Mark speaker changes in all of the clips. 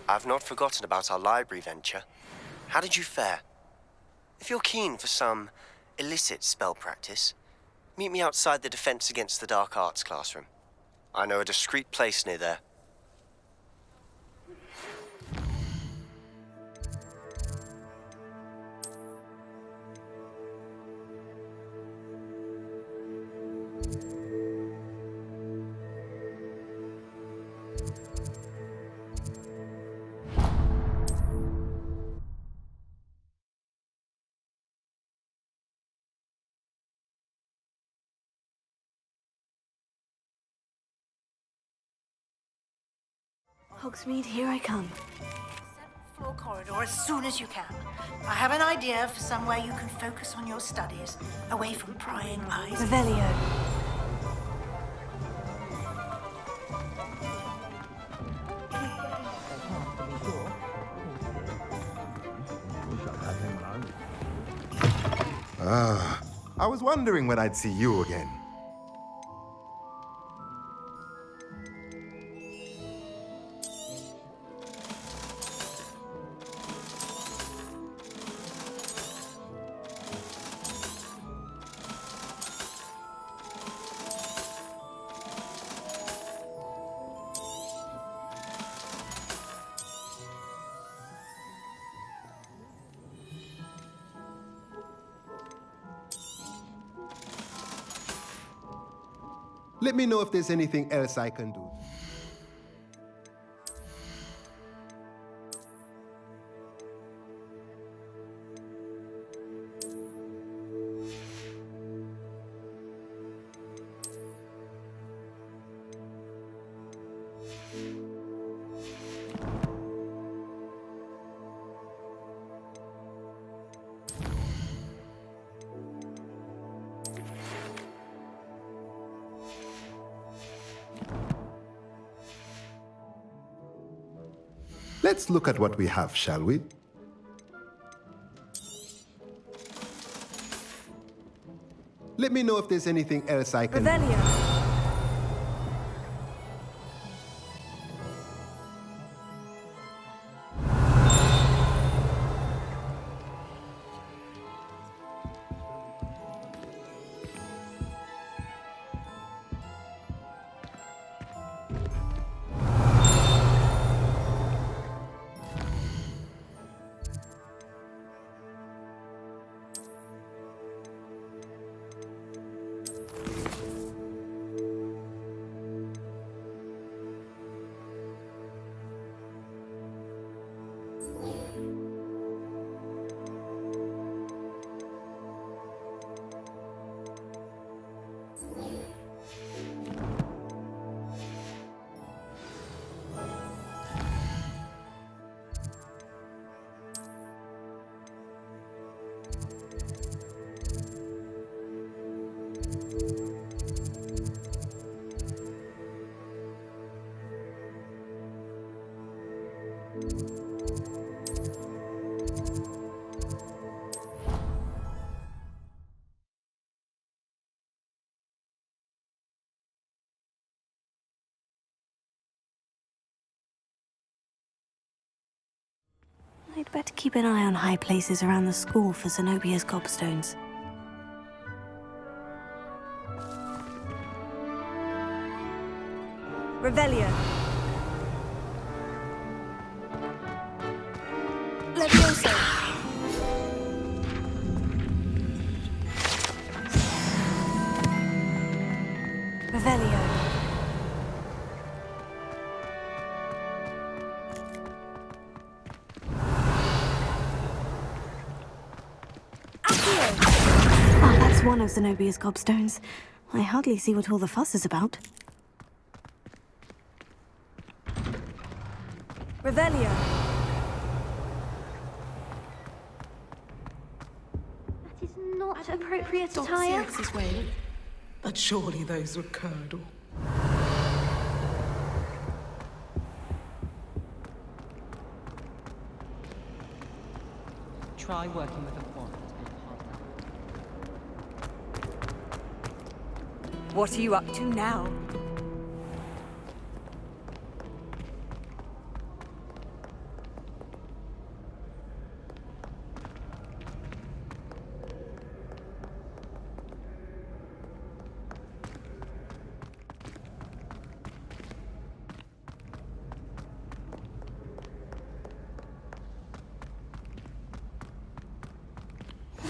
Speaker 1: I've not forgotten about our library venture. How did you fare? If you're keen for some illicit spell practice, meet me outside the Defense Against the Dark Arts classroom. I know a discreet place near there.
Speaker 2: Hogsmeade, here I come.
Speaker 3: Floor corridor as soon as you can. I have an idea for somewhere you can focus on your studies, away from prying eyes.
Speaker 2: Revelio.
Speaker 4: I was wondering when I'd see you again. Let me know if there's anything else I can do. Let's look at what we have, shall we? Let me know if there's anything else I can...
Speaker 2: Revelio. I'd better keep an eye on high places around the school for Zenobia's gobstones. Revelio. Levioso. Revelio. Ah, that's one of Zenobia's gobstones. I hardly see what all the fuss is about. Revelio.
Speaker 5: That is not appropriate attire.
Speaker 6: Way, but surely those were curdle. Try working with a wand and partner.
Speaker 7: What are you up to now?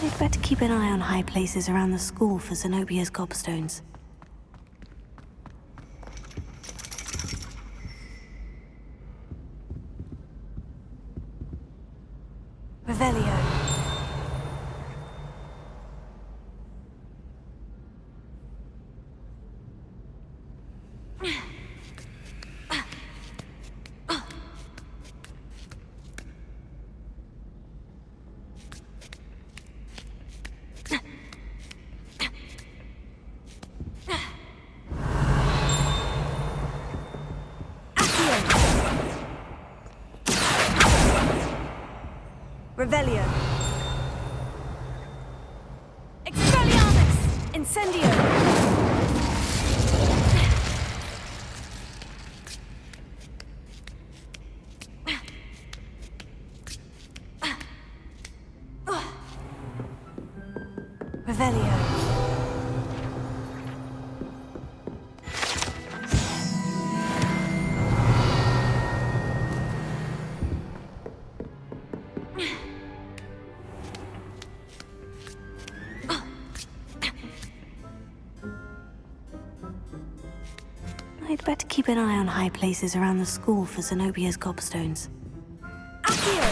Speaker 2: I'd better keep an eye on high places around the school for Zenobia's gobstones. Revelio. Revelio. Expelliarmus! Incendio! Revelio. I'd better keep an eye on high places around the school for Zenobia's gobstones. Accio!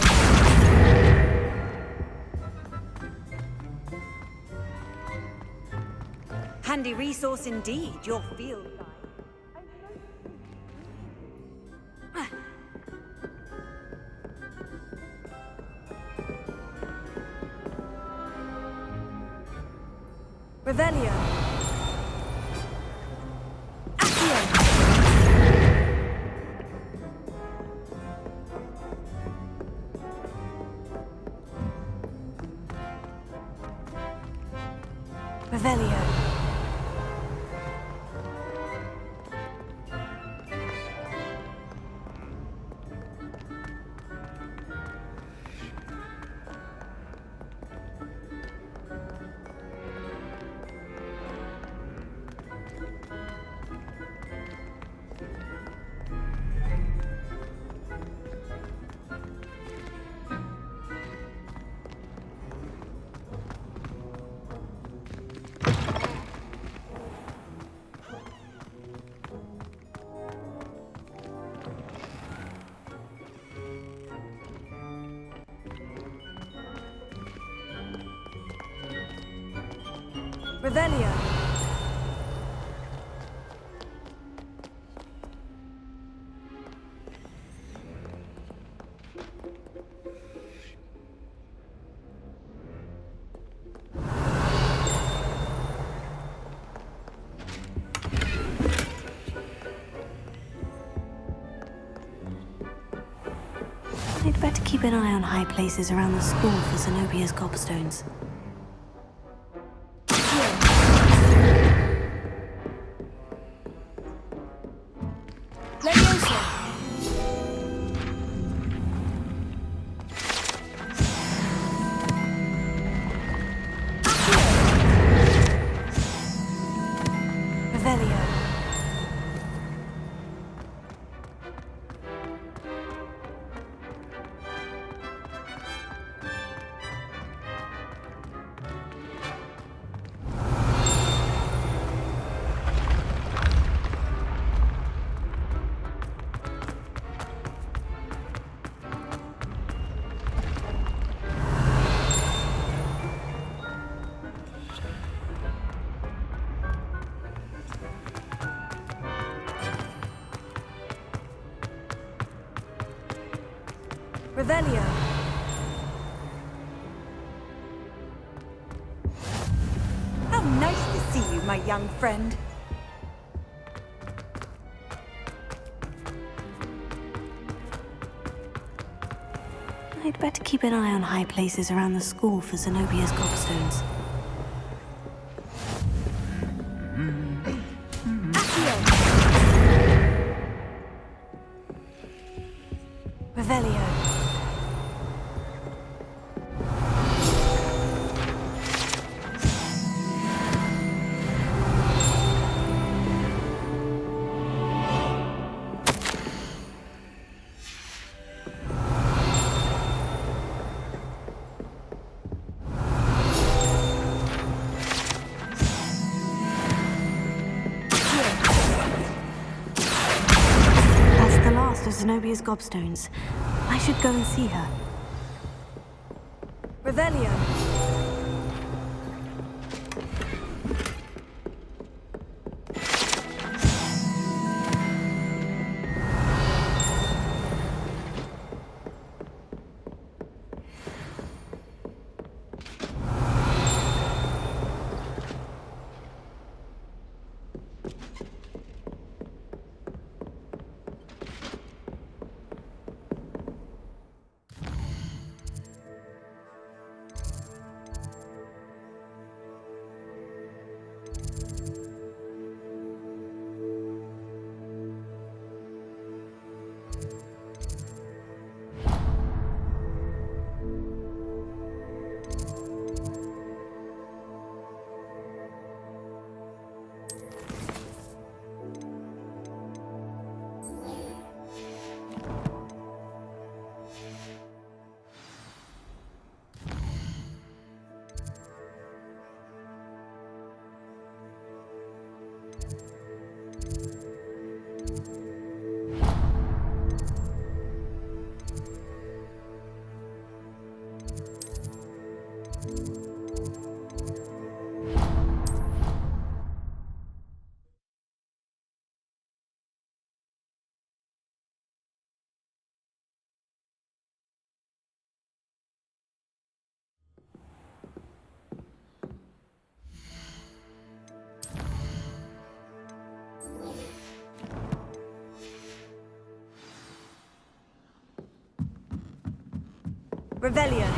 Speaker 7: Handy resource indeed, your field guide. Revelio. Revelio. Revelio.
Speaker 2: I'd better keep an eye on high places around the school for Zenobia's gobstones. Revelio.
Speaker 7: How nice to see you, my young friend.
Speaker 2: I'd better keep an eye on high places around the school for Zenobia's gobstones. Revelio. Of Zenobia's gobstones. I should go and see her. Revelio. Revelio.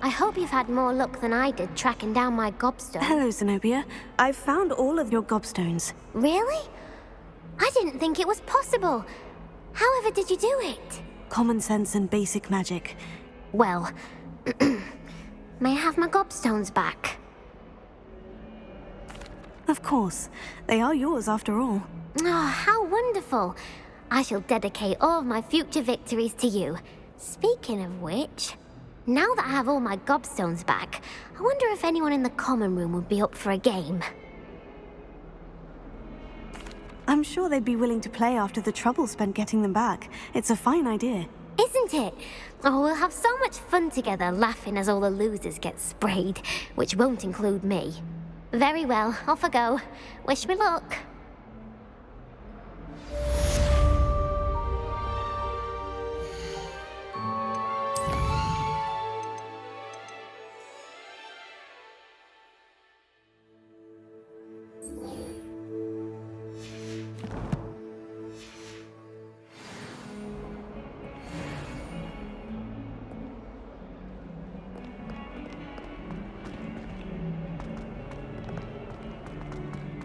Speaker 5: I hope you've had more luck than I did tracking down my gobstone.
Speaker 2: Hello, Zenobia. I've found all of your gobstones.
Speaker 5: Really? I didn't think it was possible. However did you do it?
Speaker 2: Common sense and basic magic.
Speaker 5: Well, may I have my gobstones back?
Speaker 2: Of course. They are yours after all.
Speaker 5: Oh, how wonderful. I shall dedicate all of my future victories to you. Speaking of which, now that I have all my gobstones back, I wonder if anyone in the common room would be up for a game.
Speaker 2: I'm sure they'd be willing to play after the trouble spent getting them back. It's a fine idea.
Speaker 5: Isn't it? Oh, we'll have so much fun together laughing as all the losers get sprayed, which won't include me. Very well, off I go. Wish me luck.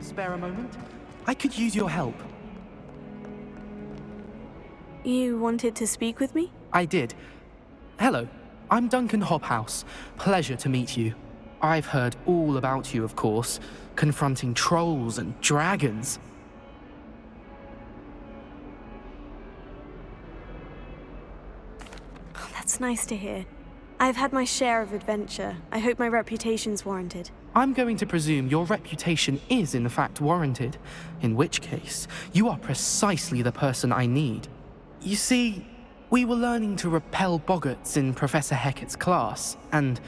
Speaker 8: Spare a moment? I could use your help.
Speaker 2: You wanted to speak with me?
Speaker 8: I did. Hello, I'm Duncan Hobhouse. Pleasure to meet you. I've heard all about you, of course, confronting trolls and dragons.
Speaker 2: Oh, that's nice to hear.
Speaker 9: I've had my share of adventure. I hope my reputation's warranted.
Speaker 8: I'm going to presume your reputation is in fact warranted, in which case, you are precisely the person I need. You see, we were learning to repel boggarts in Professor Hecat's class, and,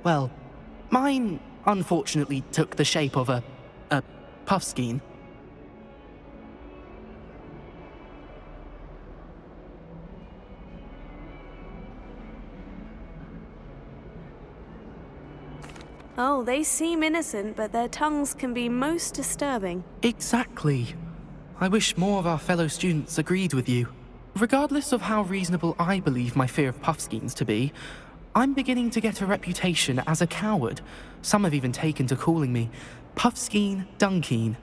Speaker 8: well, mine unfortunately took the shape of a puffskein.
Speaker 9: Oh, they seem innocent, but their tongues can be most disturbing.
Speaker 8: Exactly. I wish more of our fellow students agreed with you. Regardless of how reasonable I believe my fear of puffskeins to be, I'm beginning to get a reputation as a coward. Some have even taken to calling me Puffskeen Dunkeen.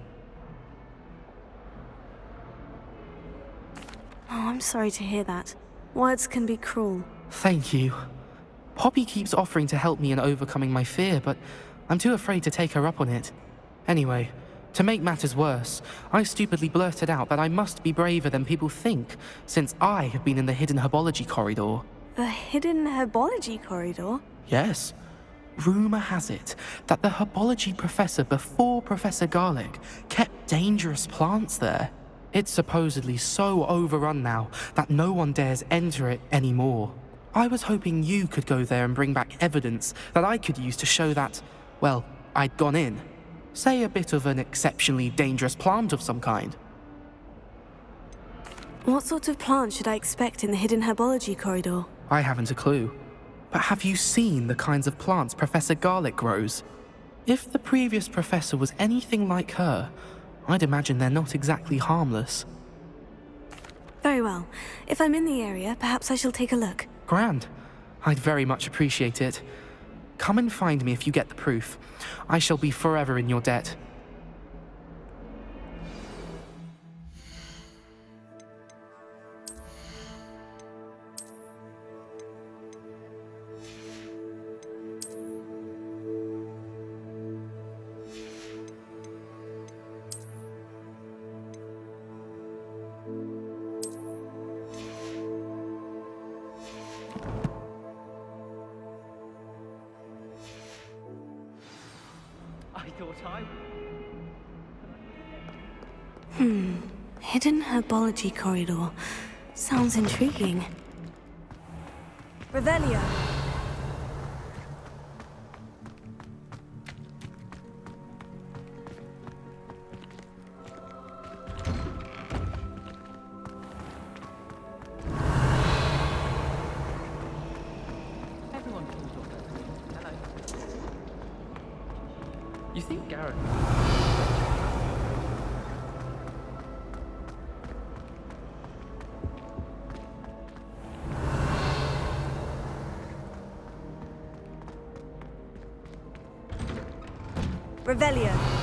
Speaker 9: Oh, I'm sorry to hear that. Words can be cruel.
Speaker 8: Thank you. Poppy keeps offering to help me in overcoming my fear, but I'm too afraid to take her up on it. Anyway, to make matters worse, I stupidly blurted out that I must be braver than people think, since I have been in the hidden herbology corridor.
Speaker 9: The hidden herbology corridor?
Speaker 8: Yes. Rumor has it that the herbology professor before Professor Garlic kept dangerous plants there. It's supposedly so overrun now that no one dares enter it anymore. I was hoping you could go there and bring back evidence that I could use to show that, well, I'd gone in. Say a bit of an exceptionally dangerous plant of some kind.
Speaker 9: What sort of plant should I expect in the hidden herbology corridor?
Speaker 8: I haven't a clue. But have you seen the kinds of plants Professor Garlic grows? If the previous professor was anything like her, I'd imagine they're not exactly harmless.
Speaker 9: Very well. If I'm in the area, perhaps I shall take a look.
Speaker 8: Grand. I'd very much appreciate it. Come and find me if you get the proof. I shall be forever in your debt.
Speaker 9: Hidden herbology corridor. Sounds intriguing. Revelio.
Speaker 6: Everyone calls your Hello. You think Garrett...
Speaker 9: Revelio.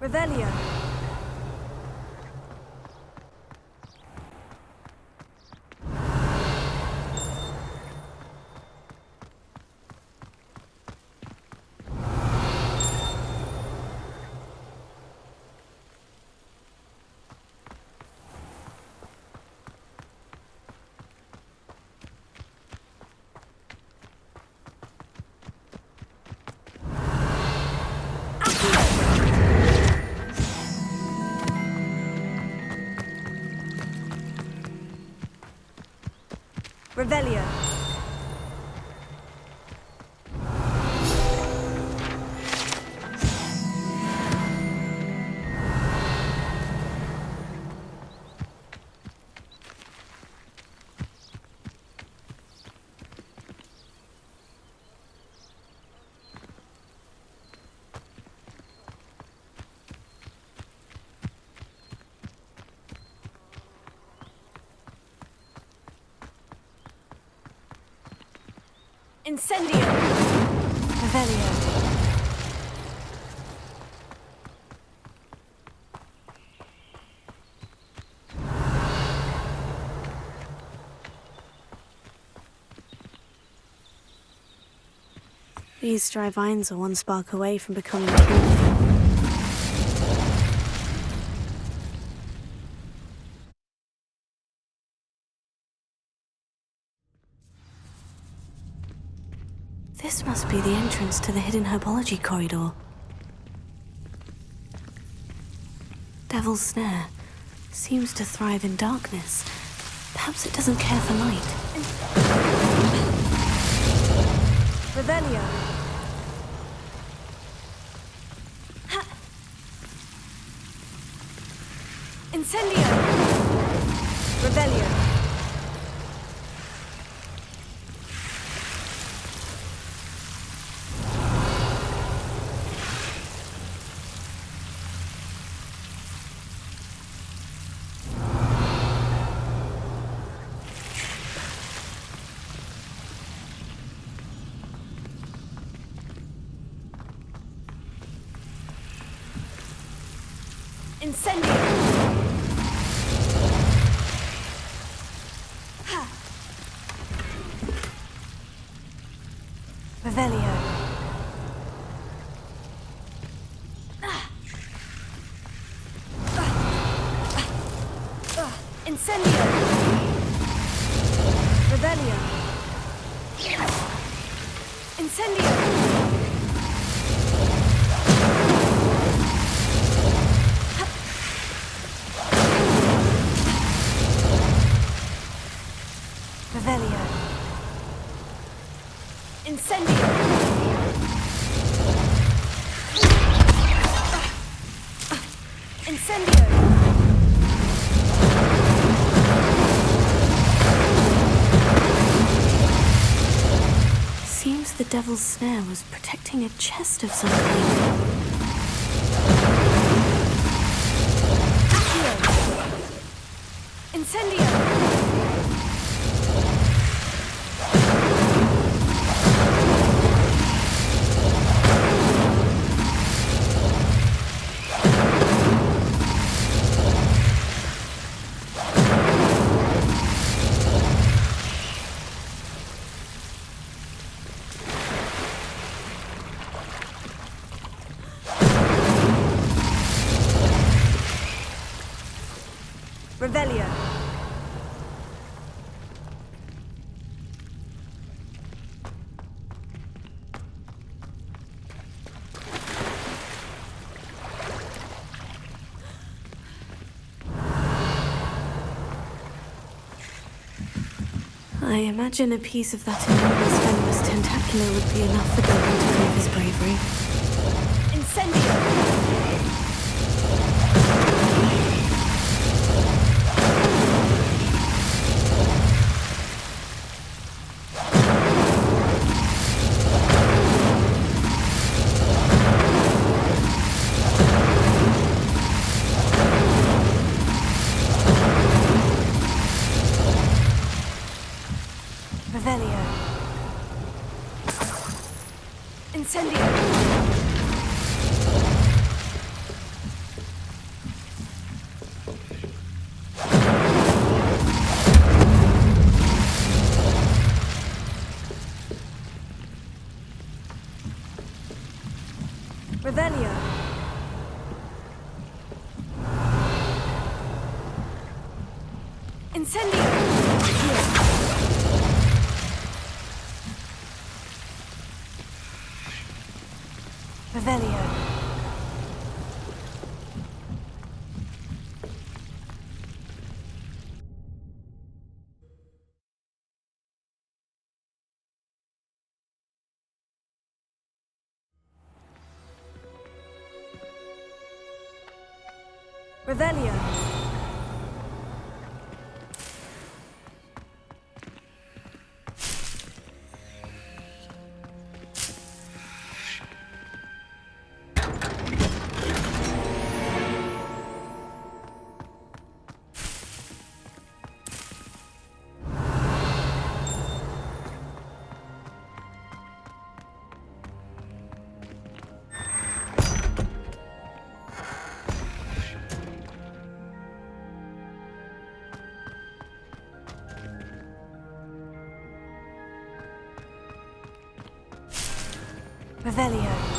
Speaker 9: Revelio. Revelio. Incendio! Revelio!
Speaker 2: These dry vines are one spark away from becoming kindling. This must be the entrance to the hidden herbology corridor. Devil's Snare seems to thrive in darkness. Perhaps it doesn't care for light.
Speaker 9: Revelio! Incendio! Revelio! Incendio! Revelio! Incendio! Revelio! Incendio! Revelio. Incendio. Incendio.
Speaker 2: Seems the Devil's Snare was protecting a chest of some kind.
Speaker 9: Incendio. Revelio.
Speaker 2: I imagine a piece of that enormous venomous tentacular would be enough for Goblin to prove his bravery.
Speaker 9: Incendio. Revelio. Incendio. Revelio. Incendio. Revelio. Revelio.
Speaker 7: Revelio.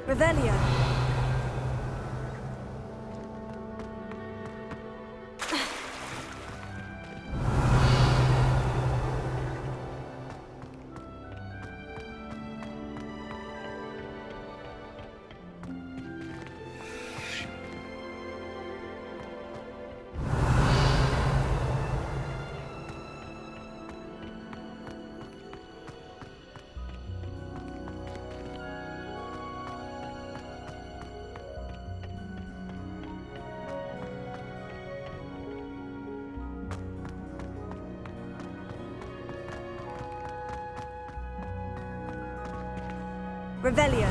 Speaker 7: Revelio. Revelio.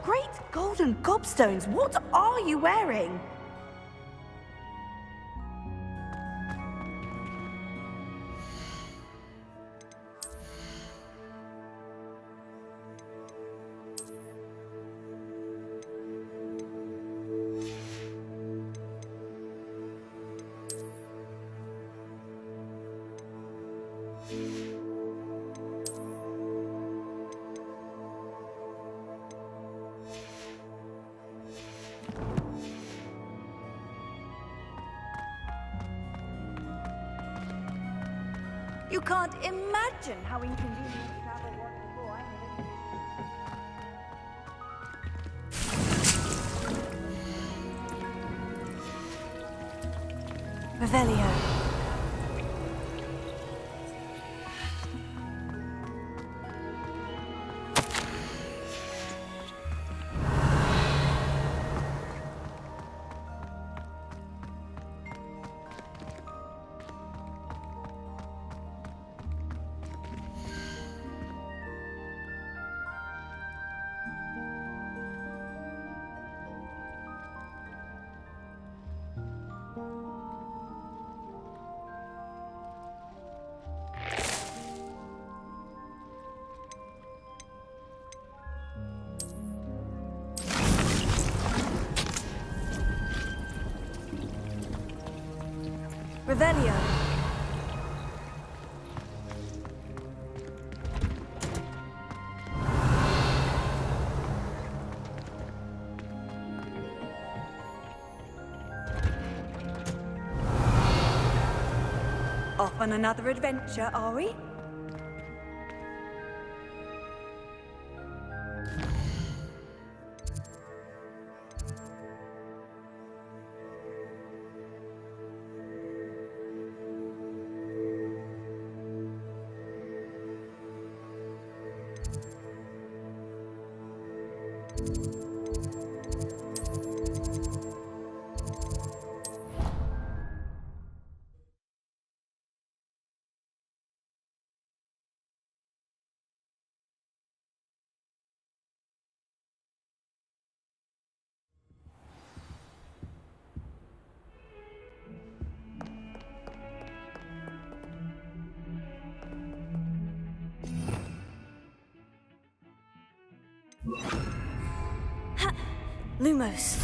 Speaker 7: Great golden gobstones, what are you wearing? You can't imagine how inconvenient travel was before I made it. Revelio. Revelio. Off on another adventure, are we? Ha! Lumos.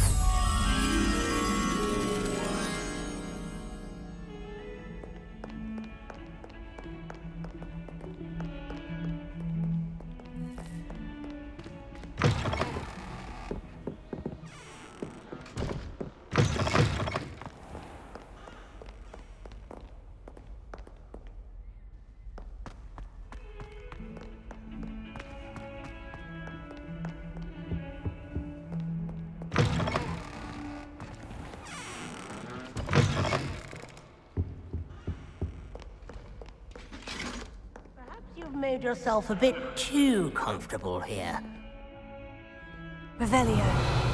Speaker 10: made yourself a bit too comfortable here.
Speaker 9: Revelio.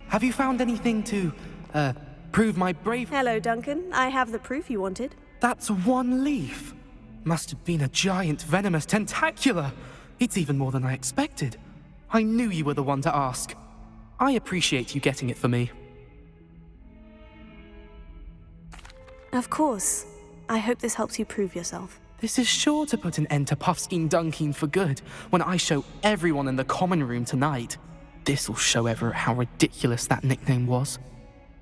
Speaker 8: Have you found anything to, prove my brave?
Speaker 9: Hello, Duncan. I have the proof you wanted.
Speaker 8: That's one leaf. Must have been a giant venomous tentacula. It's even more than I expected. I knew you were the one to ask. I appreciate you getting it for me.
Speaker 9: Of course. I hope this helps you prove yourself.
Speaker 8: This is sure to put an end to Puffskein Dunkin for good when I show everyone in the common room tonight. This'll show Everett how ridiculous that nickname was.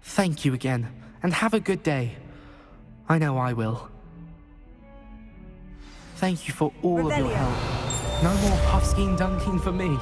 Speaker 8: Thank you again, and have a good day. I know I will. Thank you for all of your
Speaker 9: Revelio.
Speaker 8: help. No more Puffskein Dunkin for me.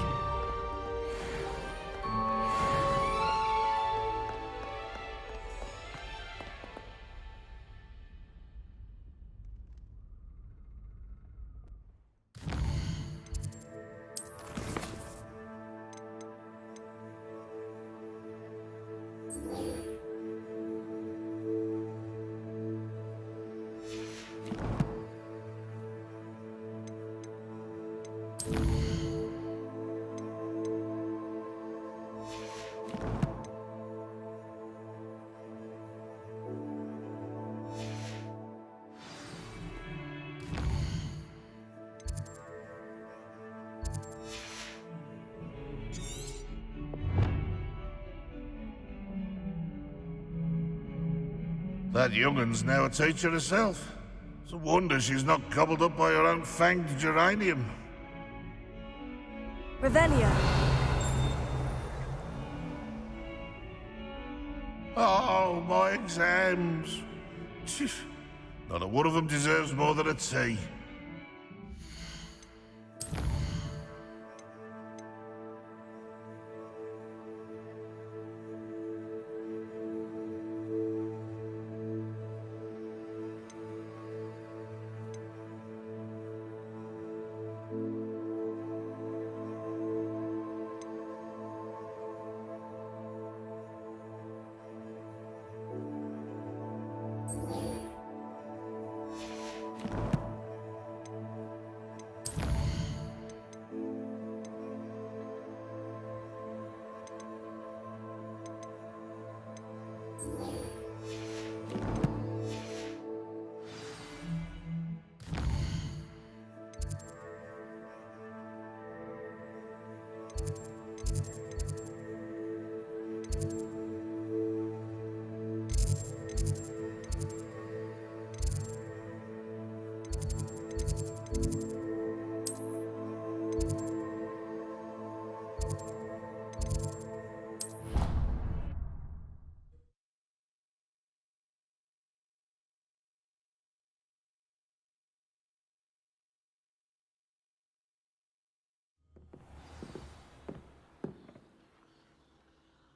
Speaker 11: That young'un's now a teacher herself. It's a wonder she's not gobbled up by her own fanged geranium.
Speaker 9: Revelio.
Speaker 11: Oh, my exams. Not a one of them deserves more than a tea.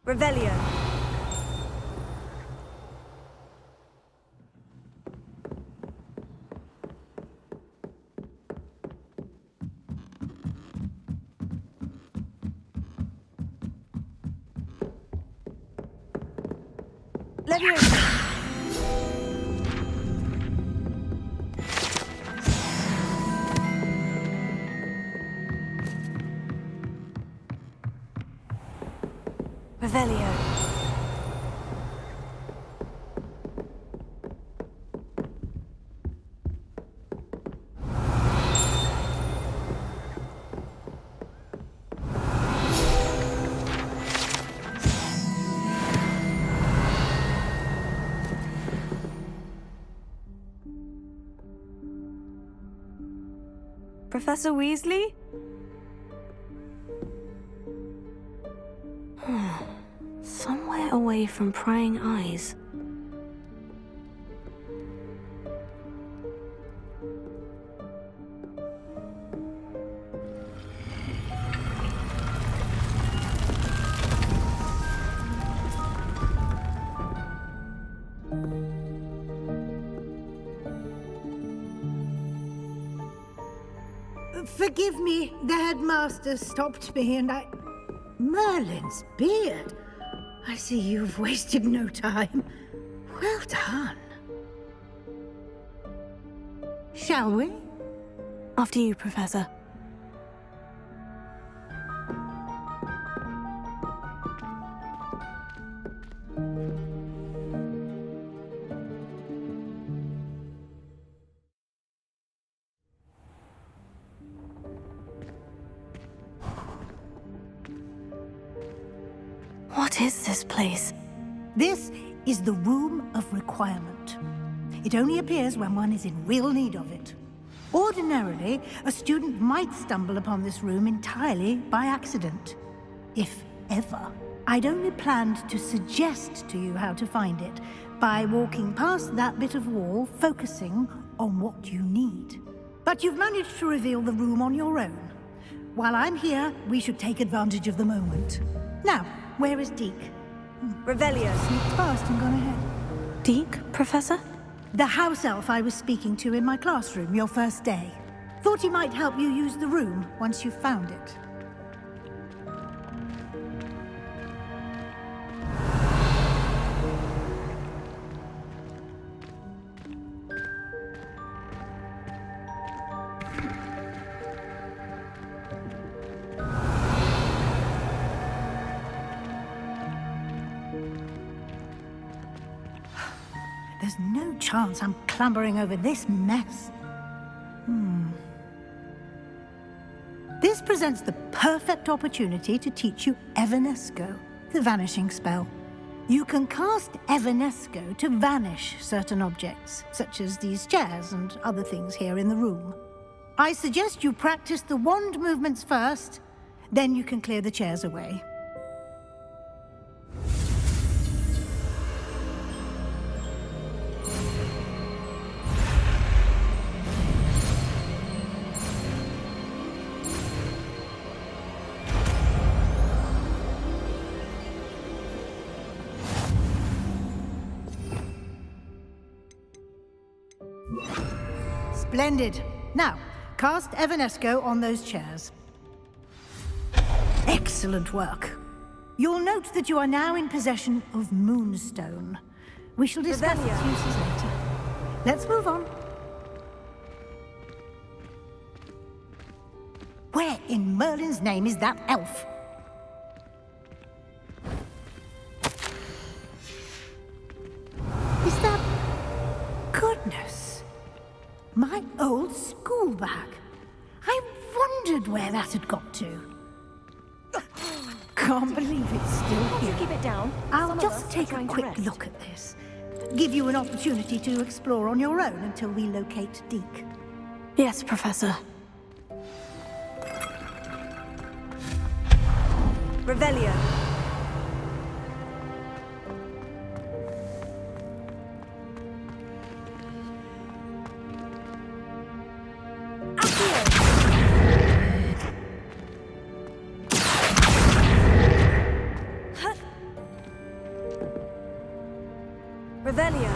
Speaker 9: Revelio. Leviosa. Revelio. Professor Weasley?
Speaker 2: away from prying eyes.
Speaker 3: Forgive me, the headmaster stopped me and I... Merlin's beard. I see you've wasted no time. Well done. Shall we?
Speaker 2: After you, Professor. What is this place?
Speaker 3: This is the Room of Requirement. It only appears when one is in real need of it. Ordinarily, a student might stumble upon this room entirely by accident. If ever. I'd only planned to suggest to you how to find it by walking past that bit of wall, focusing on what you need. But you've managed to reveal the room on your own. While I'm here, we should take advantage of the moment. Now, where is Deke?
Speaker 7: Revelio.
Speaker 3: Sneaked past and gone ahead.
Speaker 2: Deke, Professor?
Speaker 3: The house elf I was speaking to in my classroom your first day. Thought he might help you use the room once you've found it. There's no chance I'm clambering over this mess. This presents the perfect opportunity to teach you Evanesco, the vanishing spell. You can cast Evanesco to vanish certain objects, such as these chairs and other things here in the room. I suggest you practice the wand movements first, then you can clear the chairs away. Splendid. Now, cast Evanesco on those chairs. Excellent work. You'll note that you are now in possession of Moonstone. We shall discuss its uses later. Let's move on. Where in Merlin's name is that elf? Is that... Goodness. My old school bag. I wondered where that had got to. Can't believe it's still here.
Speaker 7: Keep it down.
Speaker 3: I'll just take a quick look at this. Give you an opportunity to explore on your own until we locate Deke.
Speaker 2: Yes, Professor.
Speaker 7: Revelio. Revelio.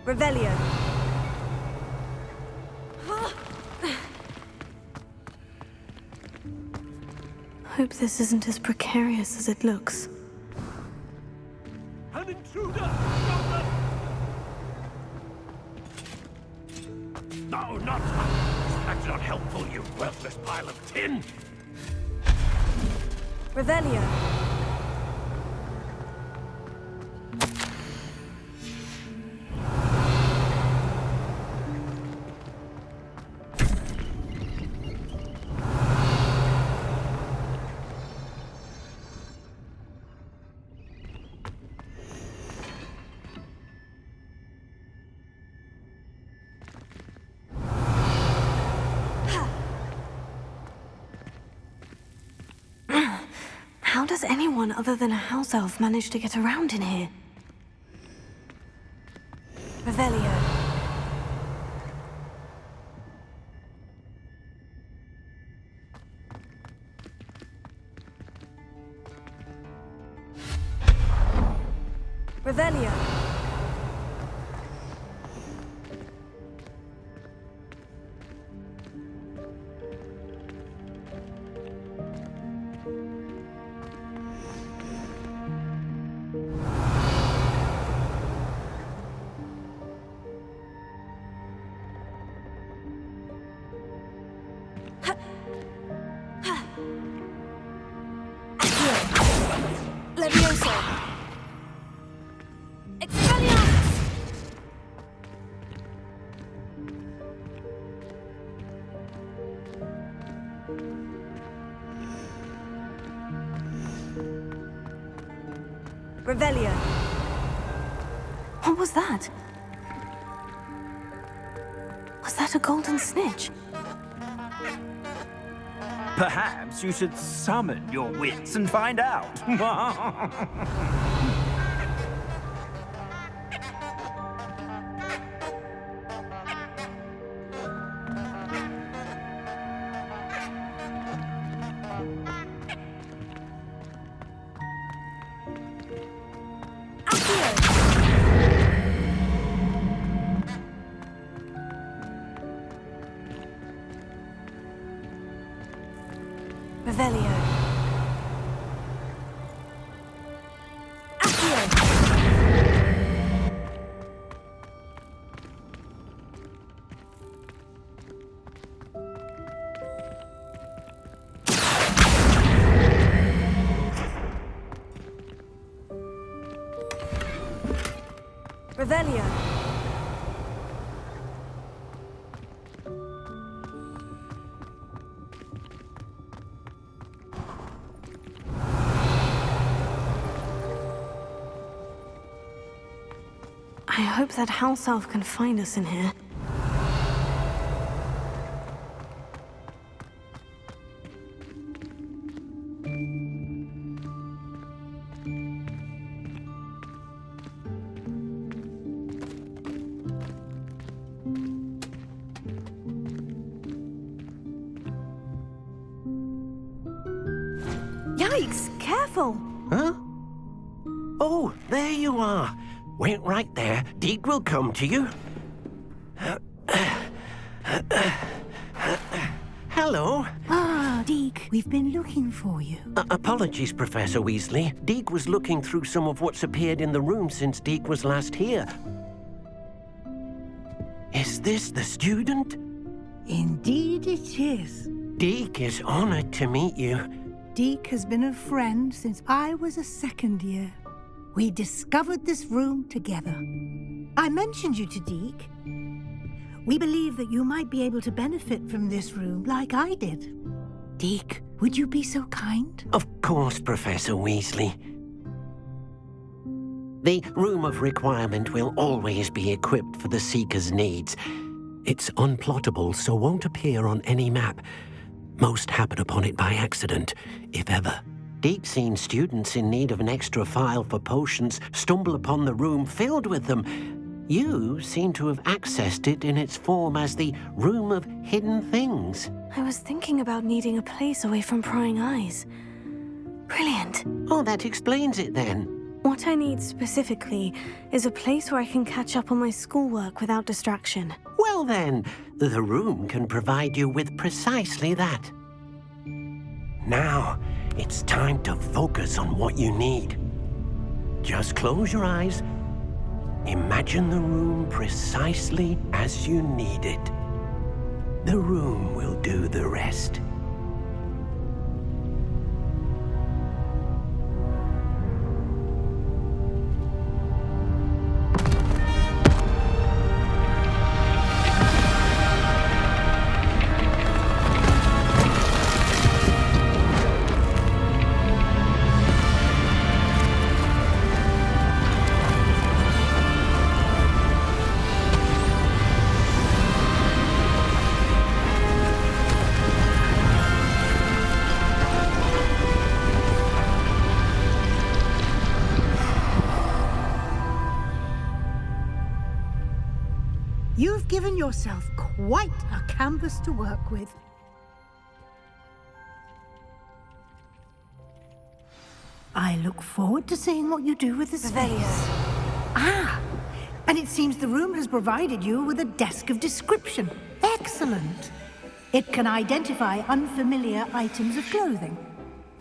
Speaker 7: Revelio.
Speaker 2: Hope this isn't as precarious as it looks.
Speaker 12: An intruder! Stop them! No, not... That's not helpful, you worthless pile of tin!
Speaker 7: Revelio.
Speaker 2: How does anyone other than a house elf manage to get around in here?
Speaker 7: Revelio. Revelio. Levioso. Expelliarmus. Revelio.
Speaker 2: What was that? Was that a golden snitch?
Speaker 13: Perhaps you should summon your wits and find out.
Speaker 7: Revelio. Revelio.
Speaker 2: I hope that house elf can find us in here.
Speaker 7: Yikes! Careful!
Speaker 10: Huh? Oh, there you are. Wait right there. Deek will come to you. Hello.
Speaker 3: Ah, Deek, we've been looking for you.
Speaker 10: Apologies, Professor Weasley. Deek was looking through some of what's appeared in the room since Deek was last here. Is this the student?
Speaker 3: Indeed it is.
Speaker 10: Deek is honored to meet you.
Speaker 3: Deek has been a friend since I was a second year. We discovered this room together. I mentioned you to Deek. We believe that you might be able to benefit from this room like I did. Deek, would you be so kind?
Speaker 10: Of course, Professor Weasley. The Room of Requirement will always be equipped for the Seeker's needs. It's unplottable, so won't appear on any map. Most happen upon it by accident, if ever. Deek's seen students in need of an extra file for potions stumble upon the room filled with them. You seem to have accessed it in its form as the Room of Hidden Things.
Speaker 2: I was thinking about needing a place away from prying eyes. Brilliant.
Speaker 10: Oh, that explains it then.
Speaker 9: What I need specifically is a place where I can catch up on my schoolwork without distraction.
Speaker 10: Well then, the room can provide you with precisely that. Now, it's time to focus on what you need. Just close your eyes. Imagine the room precisely as you need it. The room will do the rest.
Speaker 3: You've given yourself quite a canvas to work with. I look forward to seeing what you do with the space. Ah, and it seems the room has provided you with a desk of description. Excellent. It can identify unfamiliar items of clothing.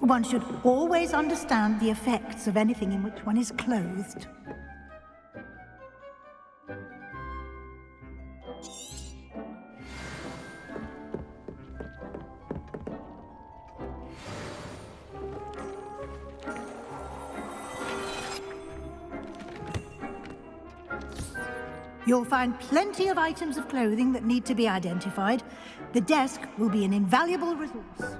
Speaker 3: One should always understand the effects of anything in which one is clothed. You'll find plenty of items of clothing that need to be identified. The desk will be an invaluable resource.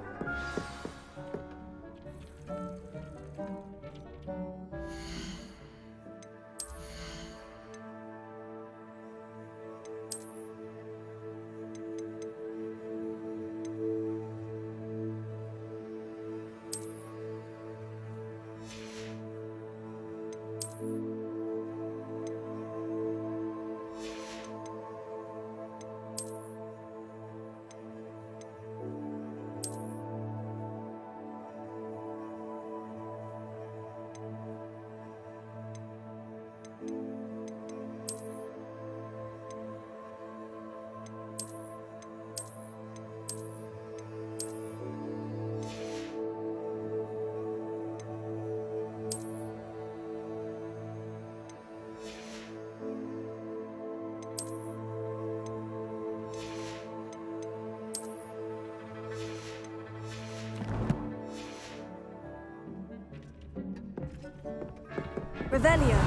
Speaker 9: Revelio.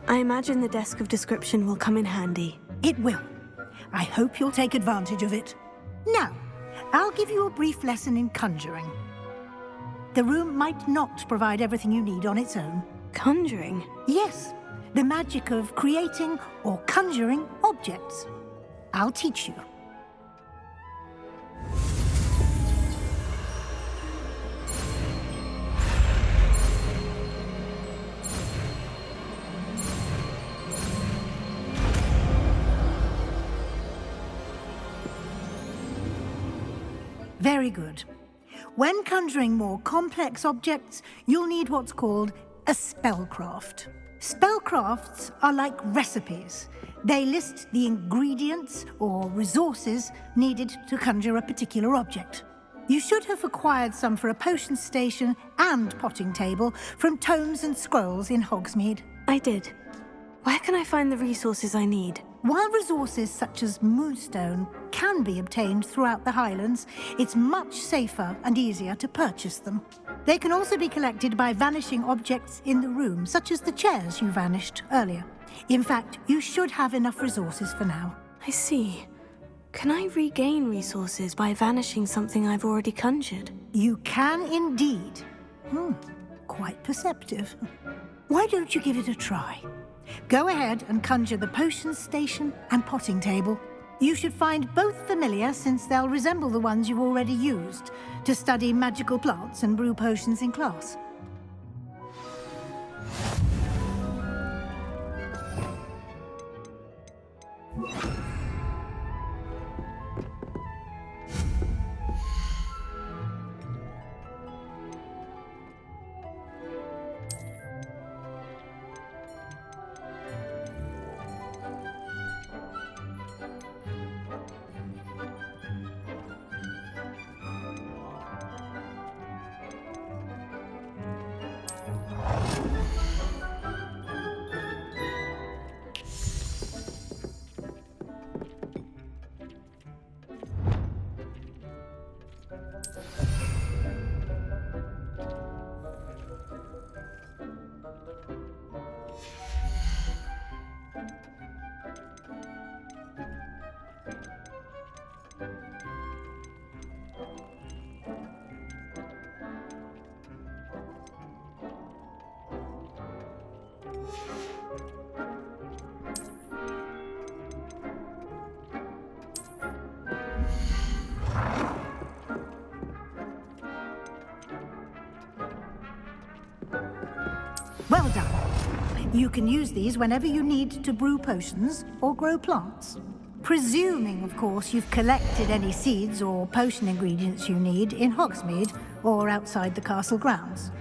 Speaker 9: I imagine the desk of description will come in handy.
Speaker 3: It will. I hope you'll take advantage of it. Now, I'll give you a brief lesson in conjuring. The room might not provide everything you need on its own.
Speaker 9: Conjuring?
Speaker 3: Yes, the magic of creating or conjuring objects. I'll teach you. Very good. When conjuring more complex objects, you'll need what's called a spellcraft. Spellcrafts are like recipes. They list the ingredients or resources needed to conjure a particular object. You should have acquired some for a potion station and potting table from tomes and scrolls in Hogsmeade.
Speaker 9: I did. Where can I find the resources I need?
Speaker 3: While resources such as moonstone can be obtained throughout the Highlands, it's much safer and easier to purchase them. They can also be collected by vanishing objects in the room, such as the chairs you vanished earlier. In fact, you should have enough resources for now.
Speaker 9: I see. Can I regain resources by vanishing something I've already conjured?
Speaker 3: You can indeed. Quite perceptive. Why don't you give it a try? Go ahead and conjure the potion station and potting table. You should find both familiar, since they'll resemble the ones you've already used to study magical plants and brew potions in class. You can use these whenever you need to brew potions or grow plants. Presuming, of course, you've collected any seeds or potion ingredients you need in Hogsmeade or outside the castle grounds.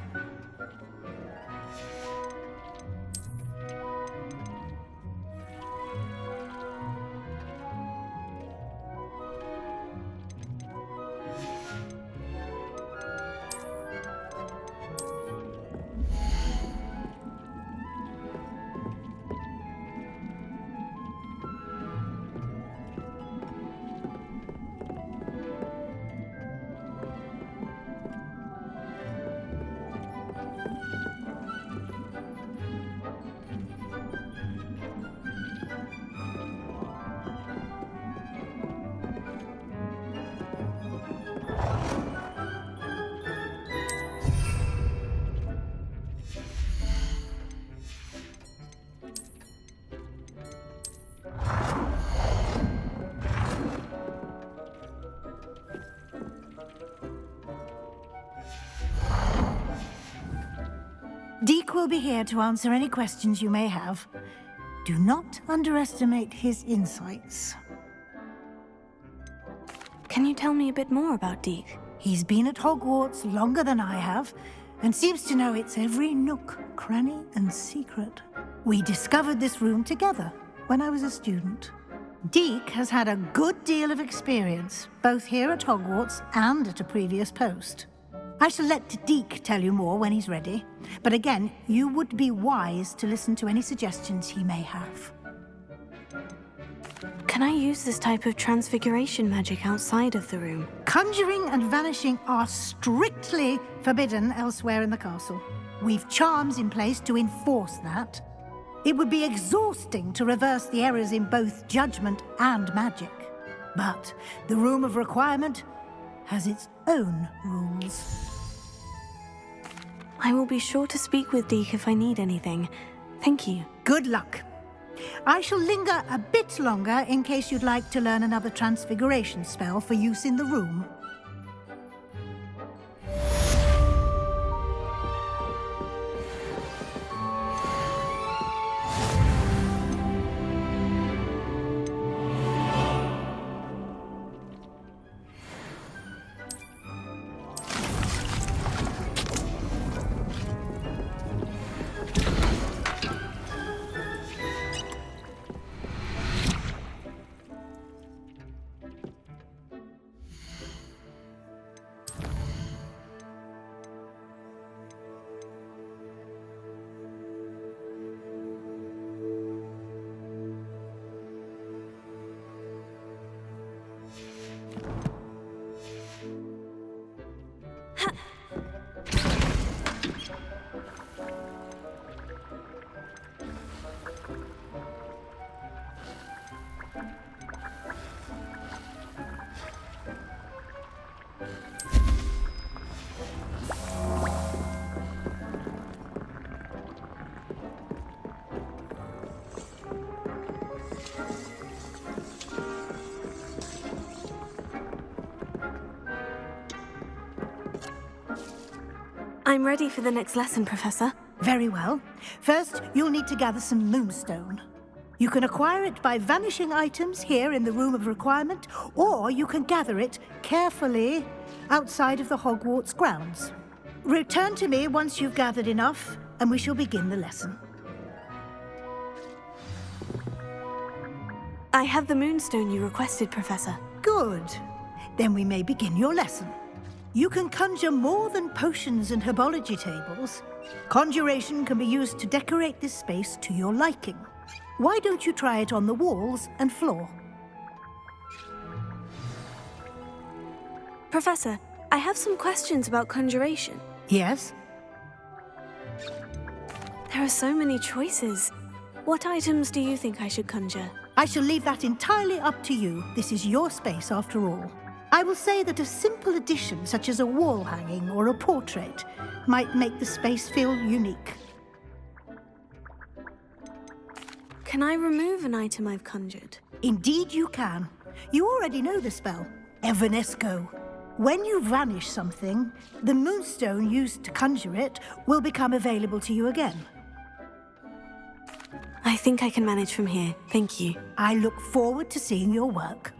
Speaker 3: Deke will be here to answer any questions you may have. Do not underestimate his insights.
Speaker 9: Can you tell me a bit more about Deke?
Speaker 3: He's been at Hogwarts longer than I have, and seems to know its every nook, cranny, and secret. We discovered this room together when I was a student. Deke has had a good deal of experience, both here at Hogwarts and at a previous post. I shall let Deke tell you more when he's ready, but again, you would be wise to listen to any suggestions he may have.
Speaker 9: Can I use this type of transfiguration magic outside of the room?
Speaker 3: Conjuring and vanishing are strictly forbidden elsewhere in the castle. We've charms in place to enforce that. It would be exhausting to reverse the errors in both judgment and magic. But the Room of Requirement has its own rules.
Speaker 9: I will be sure to speak with Deke if I need anything. Thank you.
Speaker 3: Good luck. I shall linger a bit longer in case you'd like to learn another transfiguration spell for use in the room.
Speaker 9: I'm ready for the next lesson, Professor.
Speaker 3: Very well. First, you'll need to gather some moonstone. You can acquire it by vanishing items here in the Room of Requirement, or you can gather it carefully outside of the Hogwarts grounds. Return to me once you've gathered enough, and we shall begin the lesson.
Speaker 9: I have the moonstone you requested, Professor.
Speaker 3: Good. Then we may begin your lesson. You can conjure more than potions and herbology tables. Conjuration can be used to decorate this space to your liking. Why don't you try it on the walls and floor?
Speaker 9: Professor, I have some questions about conjuration.
Speaker 3: Yes?
Speaker 9: There are so many choices. What items do you think I should conjure?
Speaker 3: I shall leave that entirely up to you. This is your space after all. I will say that a simple addition, such as a wall hanging or a portrait, might make the space feel unique.
Speaker 9: Can I remove an item I've conjured?
Speaker 3: Indeed you can. You already know the spell, Evanesco. When you vanish something, the moonstone used to conjure it will become available to you again.
Speaker 9: think I can manage from here. Thank you.
Speaker 3: I look forward to seeing your work.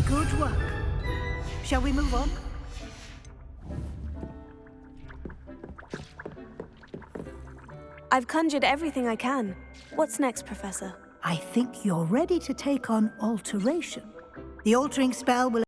Speaker 3: Good work. Shall we move on?
Speaker 9: I've conjured everything I can. What's next, Professor?
Speaker 3: I think you're ready to take on alteration. The altering spell will